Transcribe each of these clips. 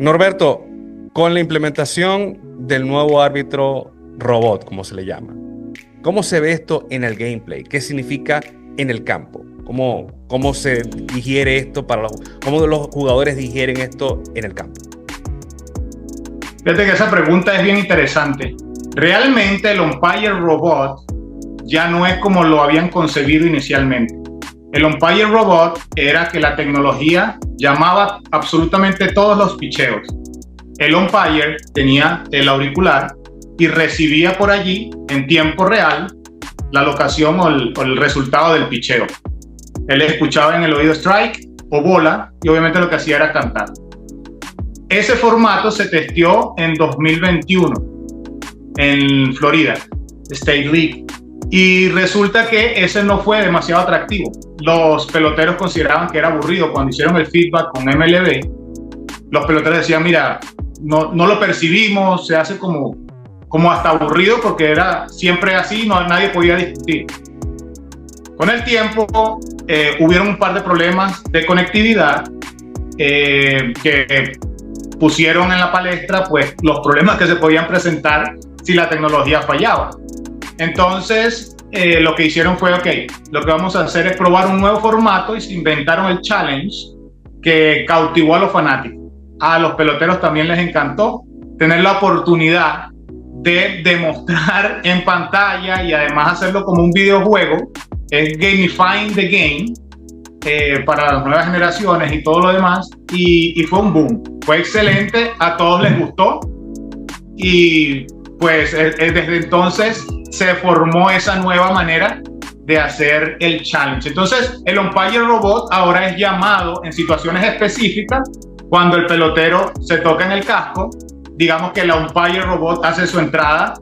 Norberto, con la implementación del nuevo árbitro robot, como se le llama, ¿cómo se ve esto en el gameplay? ¿Qué significa en el campo? ¿Cómo se digiere esto cómo los jugadores digieren esto en el campo? Fíjate que esa pregunta es bien interesante. Realmente el umpire robot ya no es como lo habían concebido inicialmente. El umpire robot era que la tecnología llamaba absolutamente todos los picheos. El umpire tenía el auricular y recibía por allí en tiempo real la locación o el resultado del picheo. Él escuchaba en el oído strike o bola y obviamente lo que hacía era cantar. Ese formato se testeó en 2021 en Florida State League y resulta que ese no fue demasiado atractivo. Los peloteros consideraban que era aburrido. Cuando hicieron el feedback con MLB, los peloteros decían, mira, no lo percibimos, se hace como hasta aburrido porque era siempre así, nadie podía discutir. Con el tiempo hubieron un par de problemas de conectividad que pusieron en la palestra pues, los problemas que se podían presentar si la tecnología fallaba. Entonces, lo que hicieron fue, ok, lo que vamos a hacer es probar un nuevo formato y se inventaron el challenge que cautivó a los fanáticos. A los peloteros también les encantó tener la oportunidad de demostrar en pantalla y además hacerlo como un videojuego. Es gamifying the game para las nuevas generaciones y todo lo demás, y fue un boom, fue excelente, a todos les gustó y pues desde entonces se formó esa nueva manera de hacer el challenge. Entonces el umpire robot ahora es llamado en situaciones específicas cuando el pelotero se toca en el casco. Digamos que el umpire robot hace su entrada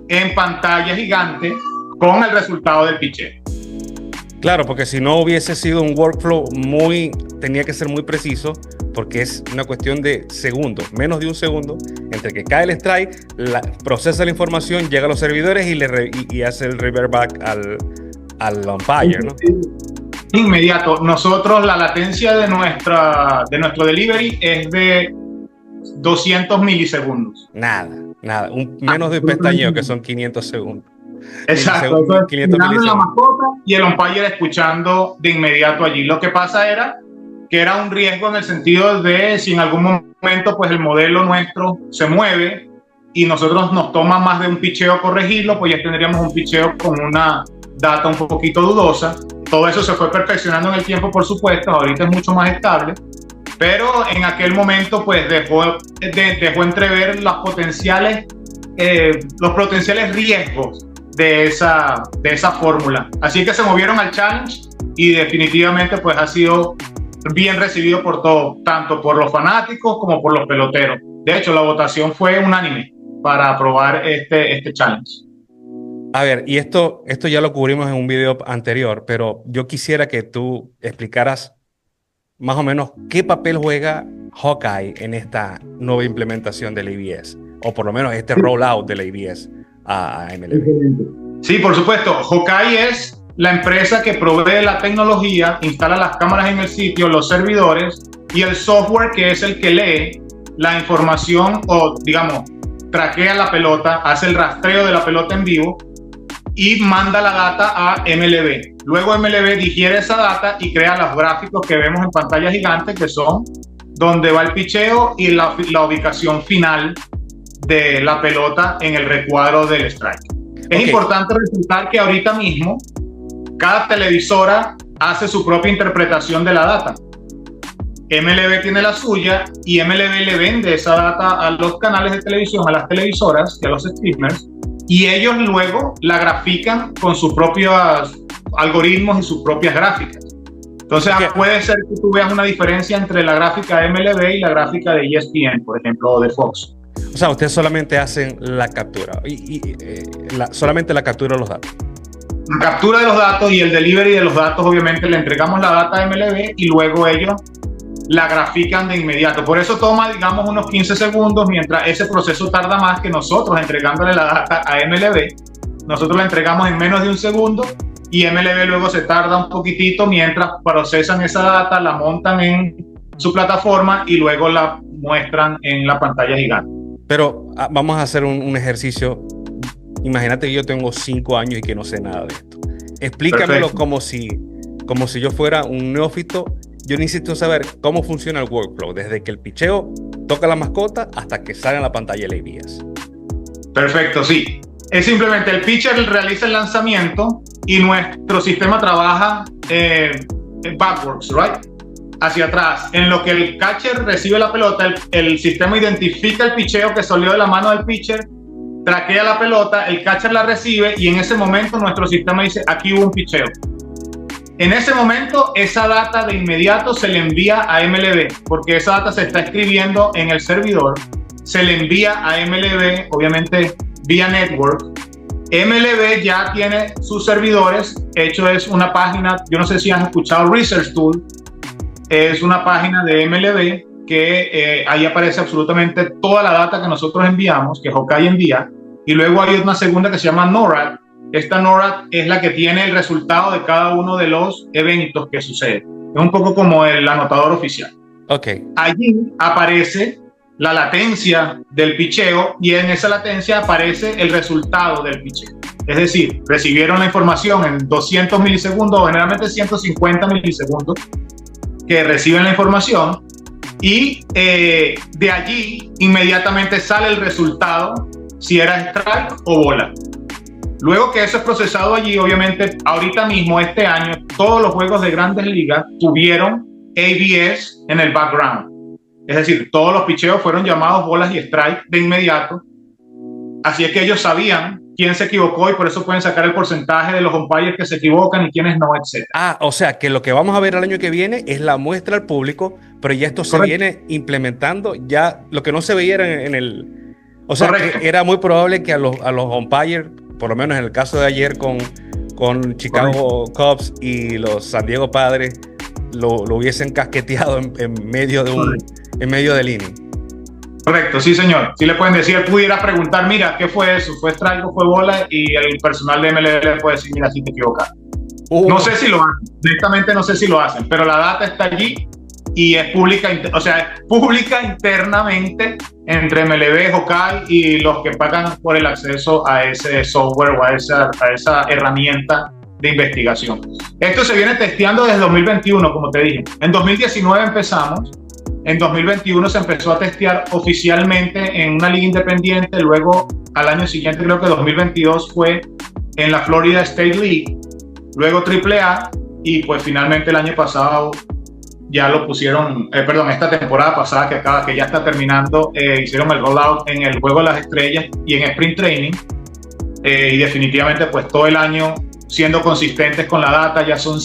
en pantalla gigante con el resultado del pitcher. Claro, porque si no hubiese sido un workflow tenía que ser muy preciso, porque es una cuestión de segundos, menos de un segundo, entre que cae el strike, procesa la información, llega a los servidores y hace el revert back al umpire, ¿no? Inmediato. Nosotros, la latencia de nuestro delivery es de 200 milisegundos. Nada. Menos de un pestañeo, que son 500 segundos. Exacto, mirando la mascota y el umpire escuchando de inmediato allí. Lo que pasa era que era un riesgo en el sentido de si en algún momento pues el modelo nuestro se mueve y nosotros nos toma más de un picheo corregirlo, pues ya tendríamos un picheo con una data un poquito dudosa. Todo eso se fue perfeccionando en el tiempo, por supuesto, ahorita es mucho más estable, pero en aquel momento pues dejó entrever los potenciales riesgos de esa fórmula. Así que se movieron al challenge y definitivamente pues ha sido bien recibido por todo, tanto por los fanáticos como por los peloteros. De hecho, la votación fue unánime para aprobar este challenge. A ver, y esto ya lo cubrimos en un video anterior, pero yo quisiera que tú explicaras más o menos qué papel juega Hawkeye en esta nueva implementación del ABS, o por lo menos este rollout del ABS a MLB. Sí, por supuesto. Hawkeye es la empresa que provee la tecnología, instala las cámaras en el sitio, los servidores y el software que es el que lee la información o, digamos, traquea la pelota, hace el rastreo de la pelota en vivo y manda la data a MLB. Luego MLB digiere esa data y crea los gráficos que vemos en pantalla gigante, que son donde va el picheo y la ubicación final de la pelota en el recuadro del strike. Es importante resaltar que ahorita mismo cada televisora hace su propia interpretación de la data. MLB tiene la suya y MLB le vende esa data a los canales de televisión, a las televisoras y a los streamers, y ellos luego la grafican con sus propios algoritmos y sus propias gráficas. Entonces puede ser que tú veas una diferencia entre la gráfica de MLB y la gráfica de ESPN, por ejemplo, o de Fox. O sea, ustedes solamente hacen la captura, solamente la captura de los datos. La captura de los datos y el delivery de los datos, obviamente le entregamos la data a MLB y luego ellos la grafican de inmediato. Por eso toma, digamos, unos 15 segundos, mientras ese proceso tarda más que nosotros entregándole la data a MLB. Nosotros la entregamos en menos de un segundo y MLB luego se tarda un poquitito mientras procesan esa data, la montan en su plataforma y luego muestran en la pantalla gigante. Pero vamos a hacer un ejercicio. Imagínate que yo tengo 5 años y que no sé nada de esto. Explícamelo como si yo fuera un neófito. Yo necesito saber cómo funciona el workflow, desde que el picheo toca la mascota hasta que sale en la pantalla el ABS. Perfecto, sí. Es simplemente el pitcher realiza el lanzamiento y nuestro sistema trabaja backwards, right? Hacia atrás. En lo que el catcher recibe la pelota, el sistema identifica el picheo que salió de la mano del pitcher, traquea la pelota, el catcher la recibe y en ese momento nuestro sistema dice, aquí hubo un picheo. En ese momento, esa data de inmediato se le envía a MLB, porque esa data se está escribiendo en el servidor, se le envía a MLB, obviamente vía network. MLB ya tiene sus servidores, hecho es una página, yo no sé si han escuchado Research Tool, es una página de MLB que ahí aparece absolutamente toda la data que nosotros enviamos, que Hawkeye envía, y luego hay una segunda que se llama NORAD. Esta NORAD es la que tiene el resultado de cada uno de los eventos que suceden. Es un poco como el anotador oficial. Okay. Allí aparece la latencia del picheo y en esa latencia aparece el resultado del picheo. Es decir, recibieron la información en 200 milisegundos o generalmente 150 milisegundos que reciben la información y de allí inmediatamente sale el resultado si era strike o bola. Luego que eso es procesado allí, obviamente, ahorita mismo, este año, todos los juegos de Grandes Ligas tuvieron ABS en el background. Es decir, todos los picheos fueron llamados bolas y strike de inmediato. Así es que ellos sabían quién se equivocó y por eso pueden sacar el porcentaje de los umpires que se equivocan y quiénes no, etc. O sea, que lo que vamos a ver el año que viene es la muestra al público, pero ya esto se viene implementando, ya lo que no se veía en el... O sea, que era muy probable que a los umpires, por lo menos en el caso de ayer con Chicago Cubs y los San Diego Padres, lo hubiesen casqueteado en medio del inning. Correcto, sí señor. Sí le pueden decir, pudiera preguntar, mira, ¿qué fue eso? ¿Fue strike o fue bola? Y el personal de MLB le puede decir, mira, sí te equivocaste. No sé si lo hacen, directamente no sé si lo hacen, pero la data está allí y es pública, o sea, es pública internamente entre MLB, Hawkeye y los que pagan por el acceso a ese software o a esa herramienta de investigación. Esto se viene testeando desde 2021, como te dije. En 2019 empezamos, en 2021 se empezó a testear oficialmente en una liga independiente, luego al año siguiente, creo que 2022 fue en la Florida State League, luego AAA y pues finalmente el año pasado ya lo pusieron, esta temporada pasada que ya está terminando, hicieron el rollout en el Juego de las Estrellas y en Sprint Training y definitivamente pues todo el año siendo consistentes con la data, ya son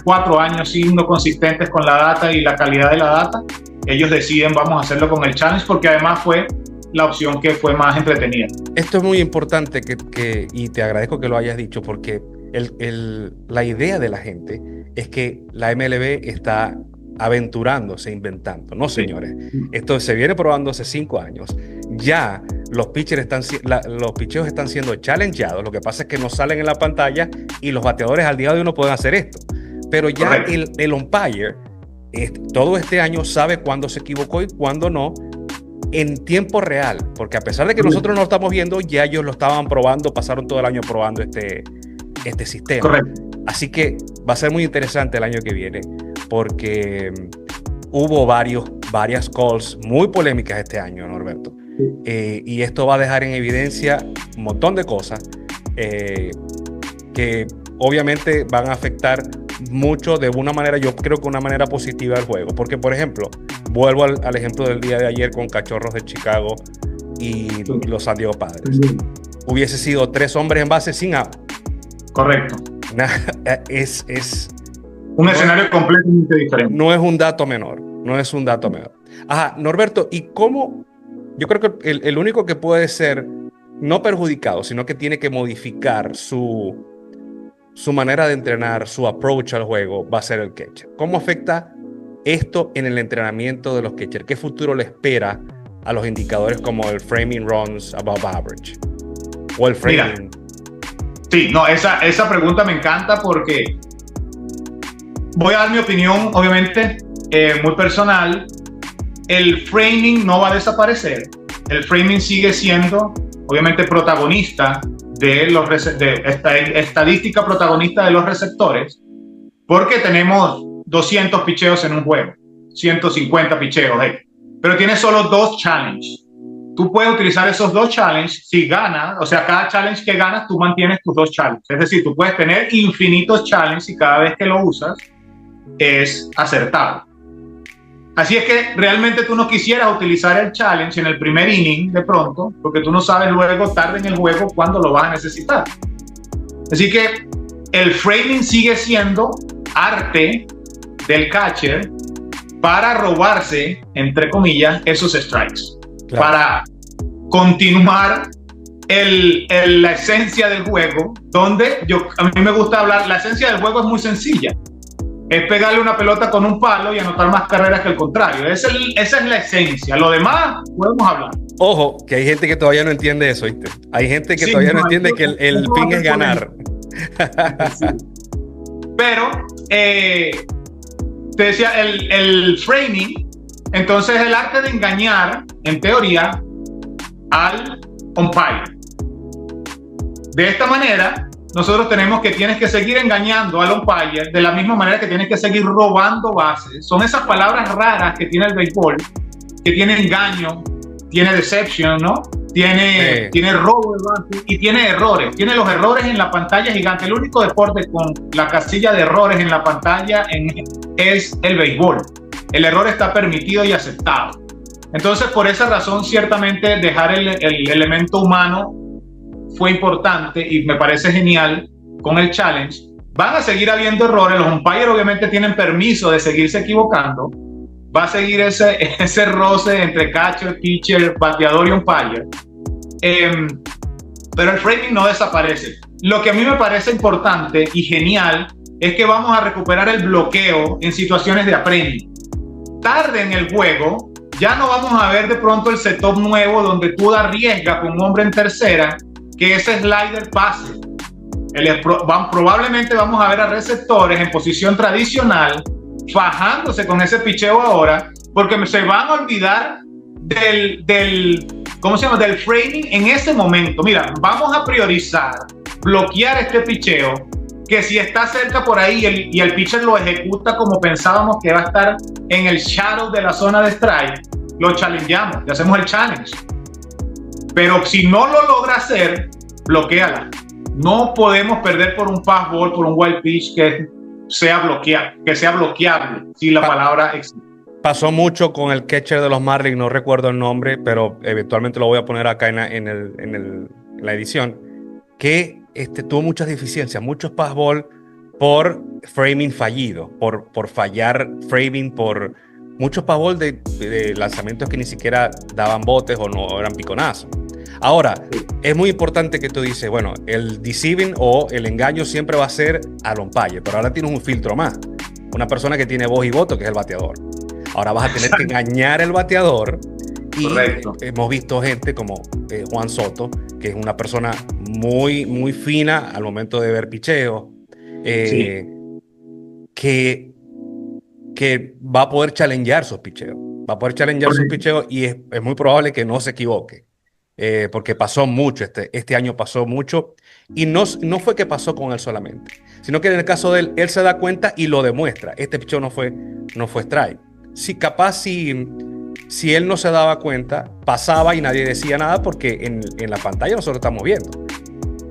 4 años siendo consistentes con la data y la calidad de la data. Ellos deciden vamos a hacerlo con el challenge porque además fue la opción que fue más entretenida. Esto es muy importante y te agradezco que lo hayas dicho porque la idea de la gente es que la MLB está aventurándose, inventando. No, señores. Esto se viene probando hace 5 años. Ya los picheos están siendo challengeados. Lo que pasa es que no salen en la pantalla y los bateadores al día de hoy no pueden hacer esto. Pero ya el umpire todo este año sabe cuándo se equivocó y cuándo no en tiempo real. Porque a pesar de que nosotros no lo estamos viendo, ya ellos lo estaban probando, pasaron todo el año probando este sistema. Correcto. Así que va a ser muy interesante el año que viene porque hubo varias calls muy polémicas este año, Norberto. Y esto va a dejar en evidencia un montón de cosas que obviamente van a afectar mucho de una manera, yo creo que una manera positiva al juego. Porque, por ejemplo, vuelvo al ejemplo del día de ayer con Cachorros de Chicago y los San Diego Padres. Hubiese sido 3 hombres en base sin out. Correcto. Es un escenario completamente diferente. No es un dato menor. Ajá, Norberto, ¿y cómo? Yo creo que el único que puede ser no perjudicado, sino que tiene que modificar su manera de entrenar, su approach al juego, va a ser el catcher. ¿Cómo afecta esto en el entrenamiento de los catchers? ¿Qué futuro le espera a los indicadores como el framing runs above average? O el framing... Sí, no, esa pregunta me encanta porque voy a dar mi opinión, obviamente, muy personal. el framing no va a desaparecer. El framing sigue siendo, obviamente, protagonista de esta estadística protagonista de los receptores, porque tenemos 200 picheos en un juego, 150 picheos, pero tienes solo 2 challenges. Tú puedes utilizar esos 2 challenges si ganas, o sea, cada challenge que ganas, tú mantienes tus 2 challenges. Es decir, tú puedes tener infinitos challenges y cada vez que lo usas es acertado. Así es que realmente tú no quisieras utilizar el challenge en el primer inning de pronto, porque tú no sabes luego, tarde en el juego, cuándo lo vas a necesitar. Así que el framing sigue siendo arte del catcher para robarse, entre comillas, esos strikes. Claro. Para continuar la esencia del juego, donde a mí me gusta hablar, la esencia del juego es muy sencilla. Es pegarle una pelota con un palo y anotar más carreras que el contrario. Esa es la esencia. Lo demás podemos hablar. Ojo, que hay gente que todavía no entiende eso, ¿viste? Hay gente que todavía no entiende que el fin es ganar. Sí. Pero, te decía, el framing, entonces el arte de engañar, en teoría, al umpire. De esta manera, nosotros tienes que seguir engañando al umpire de la misma manera que tienes que seguir robando bases. Son esas palabras raras que tiene el béisbol, que tiene engaño, tiene deception, ¿no? Tiene robo de base y tiene errores. Tiene los errores en la pantalla gigante. El único deporte con la casilla de errores en la pantalla es el béisbol. El error está permitido y aceptado. Entonces, por esa razón, ciertamente dejar el elemento humano fue importante y me parece genial con el challenge. Van a seguir habiendo errores, los umpires obviamente tienen permiso de seguirse equivocando, va a seguir ese roce entre catcher, pitcher, bateador y umpire, pero el framing no desaparece. Lo que a mí me parece importante y genial es que vamos a recuperar el bloqueo en situaciones de apremio. Tarde en el juego, ya no vamos a ver de pronto el setup nuevo donde tú arriesgas con un hombre en tercera que ese slider pase. Probablemente vamos a ver a receptores en posición tradicional fajándose con ese picheo ahora, porque se van a olvidar del framing en ese momento. Mira, vamos a priorizar bloquear este picheo, que si está cerca por ahí y el pitcher lo ejecuta como pensábamos que va a estar en el shadow de la zona de strike, lo challengeamos, le hacemos el challenge. Pero si no lo logra hacer, bloquéala. No podemos perder por un fastball, por un wild pitch que sea bloqueable, si la palabra existe. Pasó mucho con el catcher de los Marlins, no recuerdo el nombre, pero eventualmente lo voy a poner acá en la edición, que tuvo muchas deficiencias, muchos fastball por framing fallido, por fallar framing, por muchos fastball de lanzamientos que ni siquiera daban botes o no eran piconazos. Ahora, es muy importante que tú dices, bueno, el deceiving o el engaño siempre va a ser al umpire, pero ahora tienes un filtro más. Una persona que tiene voz y voto, que es el bateador. Ahora vas a tener que engañar al bateador. Y hemos visto gente como Juan Soto, que es una persona muy, muy fina al momento de ver picheo, que va a poder challengear sus picheos. Va a poder challengear sus picheos y es muy probable que no se equivoque. Porque pasó mucho, este año pasó mucho, y no fue que pasó con él solamente, sino que en el caso de él se da cuenta y lo demuestra. Este picheo no fue strike. Si él no se daba cuenta, pasaba y nadie decía nada, porque en la pantalla nosotros estamos viendo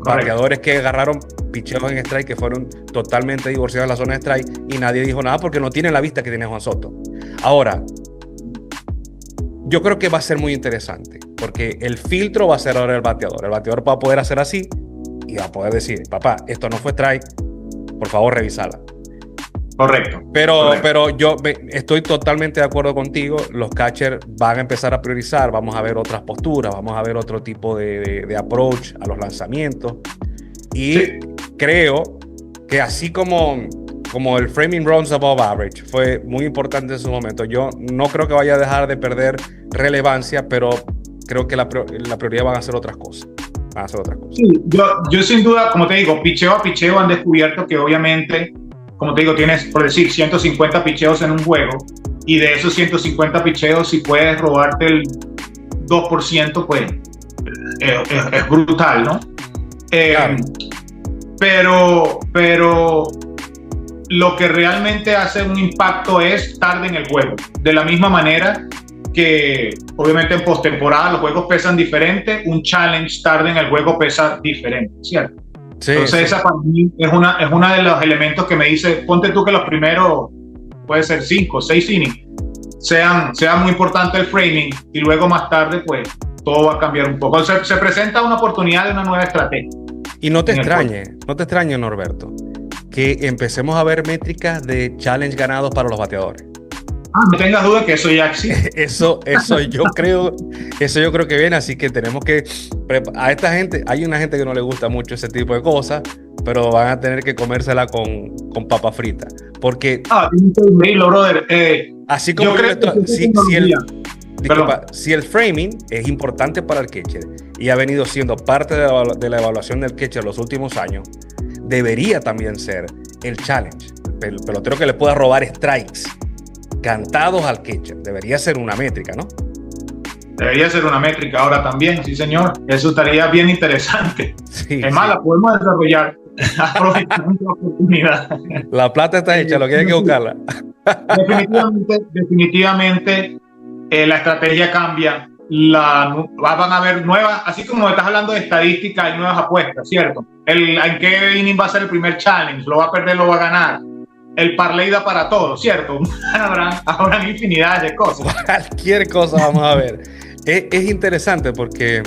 bateadores que agarraron picheos en strike que fueron totalmente divorciados de la zona de strike y nadie dijo nada porque no tienen la vista que tiene Juan Soto. Ahora, yo creo que va a ser muy interesante, porque el filtro va a ser ahora el bateador. El bateador va a poder hacer así y va a poder decir, papá, esto no fue strike, por favor revísala. Correcto. Pero yo estoy totalmente de acuerdo contigo. Los catchers van a empezar a priorizar, vamos a ver otras posturas, vamos a ver otro tipo de approach a los lanzamientos. Y creo que así como el framing runs above average fue muy importante en su momento, yo no creo que vaya a dejar de perder relevancia, pero creo que la prioridad van a ser otras cosas. Sí, yo sin duda, como te digo, picheo a picheo han descubierto que obviamente, como te digo, tienes, por decir, 150 picheos en un juego, y de esos 150 picheos, si puedes robarte el 2%, pues es brutal, ¿no? Claro. Pero lo que realmente hace un impacto es tarde en el juego. De la misma manera que, obviamente, en postemporada los juegos pesan diferente, un challenge tarde en el juego pesa diferente, ¿cierto? Sí, Entonces, sí. esa para mí es una de los elementos que me dice, ponte tú que los primeros, puede ser 5 o 6 innings, sea muy importante el framing, y luego más tarde, pues, todo va a cambiar un poco. Se presenta una oportunidad de una nueva estrategia. Y no te extrañe, Norberto, que empecemos a ver métricas de challenge ganados para los bateadores. No tengas duda que eso ya existe. Eso yo creo que viene, así que tenemos que a esta gente, hay una gente que no le gusta mucho ese tipo de cosas, pero van a tener que comérsela con papa frita, porque brother. así como si el framing es importante para el catcher y ha venido siendo parte de la evaluación del catcher los últimos años, debería también ser el challenge, el pelotero que le pueda robar strikes cantados al catcher. Debería ser una métrica, ¿no? Debería ser una métrica ahora también, sí señor. Eso estaría bien interesante. Sí, es más, la podemos desarrollar aprovechando la oportunidad. La plata está hecha, lo que hay que buscarla. Definitivamente la estrategia cambia. Van a haber nuevas, así como estás hablando de estadística, hay nuevas apuestas, ¿cierto? ¿En qué inning va a ser el primer challenge? ¿Lo va a perder, lo va a ganar? El parlay da para todo, ¿cierto? Habrán infinidades de cosas. Cualquier cosa vamos a ver. Es interesante porque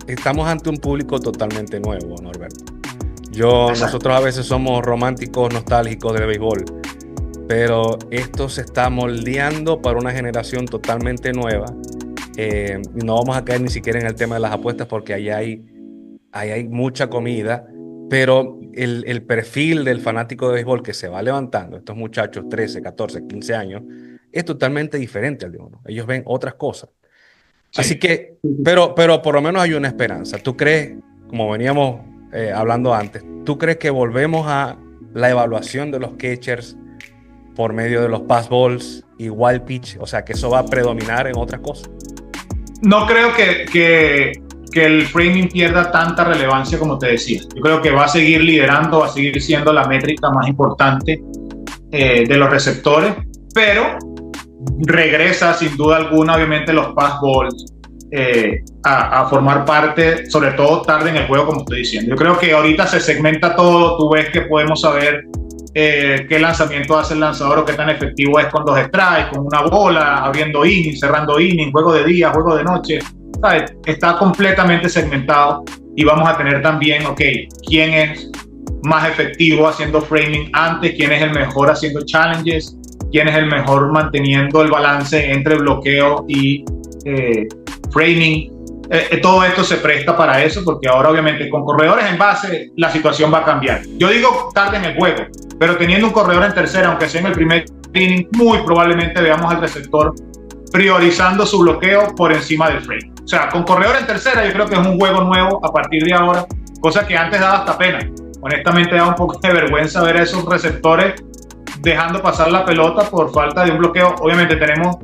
estamos ante un público totalmente nuevo, Norberto. Nosotros a veces somos románticos, nostálgicos del béisbol, pero esto se está moldeando para una generación totalmente nueva. No vamos a caer ni siquiera en el tema de las apuestas porque ahí hay mucha comida. Pero el perfil del fanático de béisbol que se va levantando, estos muchachos 13, 14, 15 años, es totalmente diferente al de uno. Ellos ven otras cosas. Sí. Así que, pero por lo menos hay una esperanza. ¿Tú crees, como veníamos hablando antes, tú crees que volvemos a la evaluación de los catchers por medio de los pass balls y wild pitch? O sea, que eso va a predominar en otras cosas. No creo que el framing pierda tanta relevancia como te decía. Yo creo que va a seguir liderando, va a seguir siendo la métrica más importante de los receptores, pero regresa sin duda alguna, obviamente, los pass balls a formar parte, sobre todo tarde en el juego, como estoy diciendo. Yo creo que ahorita se segmenta todo, tú ves que podemos saber qué lanzamiento hace el lanzador o qué tan efectivo es con 2 strikes, con una bola, abriendo inning, cerrando inning, juego de día, juego de noche. ¿Sabes? Está completamente segmentado y vamos a tener también, quién es más efectivo haciendo framing antes, quién es el mejor haciendo challenges, quién es el mejor manteniendo el balance entre bloqueo y framing. Todo esto se presta para eso porque ahora obviamente con corredores en base la situación va a cambiar. Yo digo tarde en el juego, pero teniendo un corredor en tercera, aunque sea en el primer inning, muy probablemente veamos al receptor priorizando su bloqueo por encima del frame. O sea, con corredor en tercera yo creo que es un juego nuevo a partir de ahora, cosa que antes daba hasta pena. Honestamente da un poco de vergüenza ver a esos receptores dejando pasar la pelota por falta de un bloqueo. Obviamente tenemos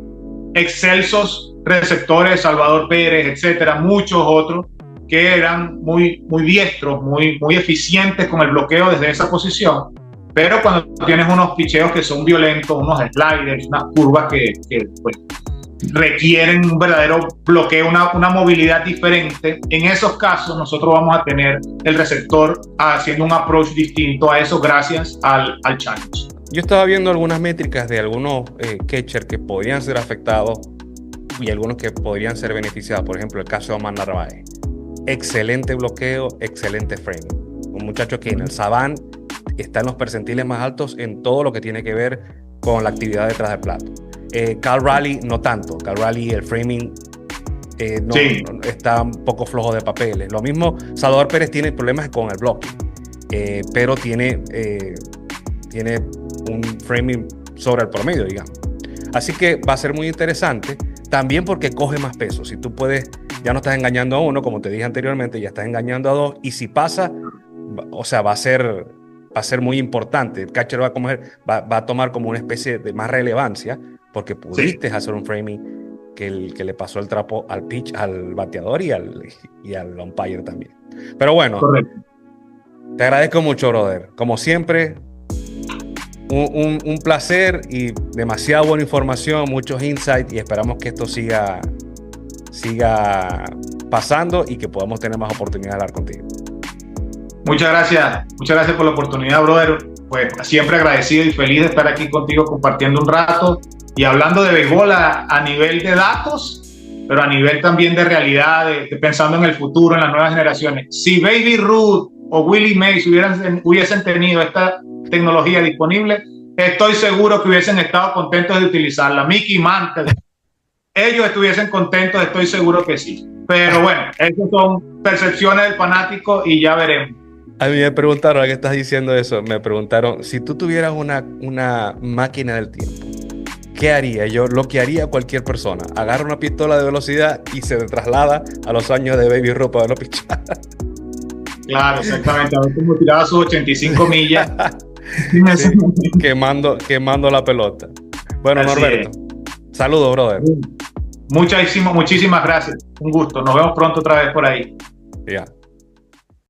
excelsos receptores, Salvador Pérez, etcétera, muchos otros que eran muy diestros, muy eficientes con el bloqueo desde esa posición. Pero cuando tienes unos picheos que son violentos, unos sliders, unas curvas que pues, requieren un verdadero bloqueo, una movilidad diferente, en esos casos nosotros vamos a tener el receptor haciendo un approach distinto a eso gracias al challenge. Yo estaba viendo algunas métricas de algunos catchers que podrían ser afectados y algunos que podrían ser beneficiados. Por ejemplo, el caso de Omar Narváez. Excelente bloqueo, excelente framing. Un muchacho que en el Saban está en los percentiles más altos en todo lo que tiene que ver con la actividad detrás del plato. Cal Raleigh no tanto. Cal Raleigh, el framing no, está un poco flojo de papeles. Lo mismo, Salvador Pérez tiene problemas con el blocking, pero tiene un framing sobre el promedio, digamos. Así que va a ser muy interesante, también porque coge más peso. Si tú puedes, ya no estás engañando a uno, como te dije anteriormente, ya estás engañando a dos, y si pasa, o sea, va a ser muy importante. El catcher va a tomar como una especie de más relevancia porque Sí, pudiste hacer un framing que le pasó el trapo al pitch, al bateador y al umpire también. Pero bueno, correcto. te agradezco mucho, brother. Como siempre, un placer y demasiada buena información, muchos insights y esperamos que esto siga pasando y que podamos tener más oportunidades de hablar contigo. Muchas gracias por la oportunidad, brother. Pues siempre agradecido y feliz de estar aquí contigo compartiendo un rato y hablando de béisbol a nivel de datos, pero a nivel también de realidad, pensando en el futuro, en las nuevas generaciones. Si Baby Ruth o Willie Mays hubiesen tenido esta tecnología disponible, estoy seguro que hubiesen estado contentos de utilizarla. Mickey Mantle, ellos estuviesen contentos, estoy seguro que sí. Pero bueno, esas son percepciones del fanático y ya veremos. A mí me preguntaron, ahora que estás diciendo eso, me preguntaron, si tú tuvieras una máquina del tiempo, ¿qué haría? Yo lo que haría cualquier persona, agarra una pistola de velocidad y se traslada a los años de Baby Ruth para no pichar. Claro, exactamente. A ver cómo tiraba sus 85 millas. Sí, quemando la pelota. Bueno, Así Norberto, saludos, brother. Muchísimas gracias. Un gusto. Nos vemos pronto otra vez por ahí. Ya.